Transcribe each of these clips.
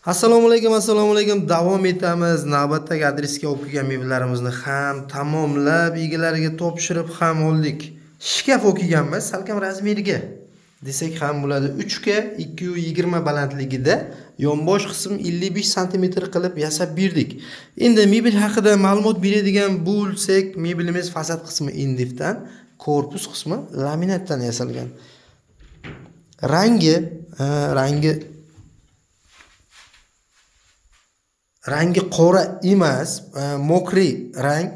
Assalomu alaykum. Davom etamiz. Navbatdagi adresga olib kelgan mebellarimizni ham tamomlab, egalariga topshirib ham oldik. Shkaf olib kelganmiz, salkam razmeriga desak ham bo'ladi. 3 ga 220 balandligida, yonbosh qism 55 sm qilib yasab berdik. Endi mebel haqida ma'lumot beradigan bo'lsak, mebelimiz fasad qismi indifdan, korpus qismi laminatdan yasalgan. Rangi qora emas, mokriy rang.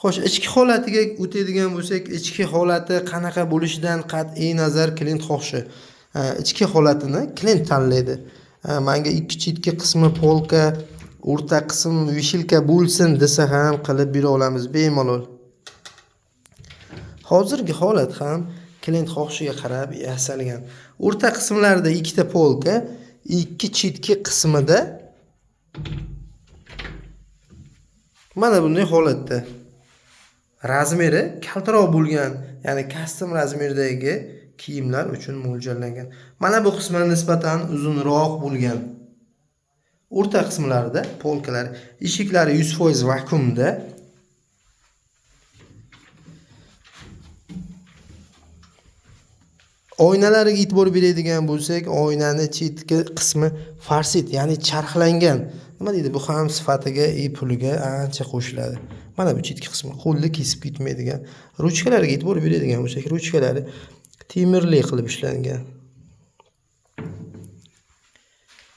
Xo'sh, ichki holatiga o'tadigan bo'lsak, ichki holati qanaqa bo'lishidan qat'iy nazar klient xohishi. Ichki holatini klient tanlaydi. Menga ikki chetki qismi polka, o'rta qism vishilka bo'lsin desa ham qilib bera olamiz bemalol. Hozirgi holat ham klient xohishiga qarab yasalgan. O'rta qismlarda ikkita polka, ikki chetki qismida mana bunday holatda razmeri kaltaroq bo'lgan, ya'ni custom razmerdagi kiyimlar uchun mo'ljallangan. Mana bu qismi nisbatan uzunroq bo'lgan. O'rta qismlarida polkalar, eshiklari 100% vakuumda. Oynalariga e'tibor beradigan bo'lsak, oynani chetki qismi farsit, ya'ni charxlangan. Nima deydi? Bu ham sifatiga, puliga ancha qo'shiladi. Mana bu chetki qismi qo'lda kesib ketmaydigan. Ruchkalariga e'tibor beradigan bo'lsak, ruchkalari temirli qilib ishlangan.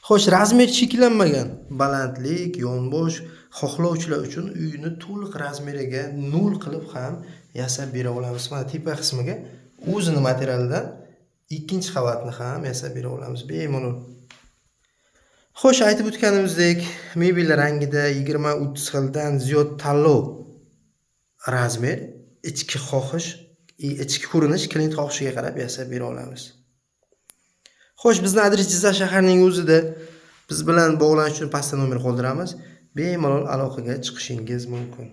Xo'sh, razmer cheklanmagan. Balandlik, yonbosh xohlovchilar uchun uyni to'liq razmeriga 0 qilib ham yasab bera olamiz. Mana tepa qismiga o'zini materialdan ikkinchi qavatni ham yasab bera olamiz bemalol. Xo'sh, aytib o'tganimizdek, mebel rangida 20-30 xildan ziyod tanlov razmer, ichki ko'rinish klient xohishiga qarab yasab bera olamiz. Xo'sh, bizning adres Jizzax shaharining o'zida. Biz bilan bog'lanish uchun pastda nomer qoldiramiz. Bemalol aloqaga chiqishingiz mumkin.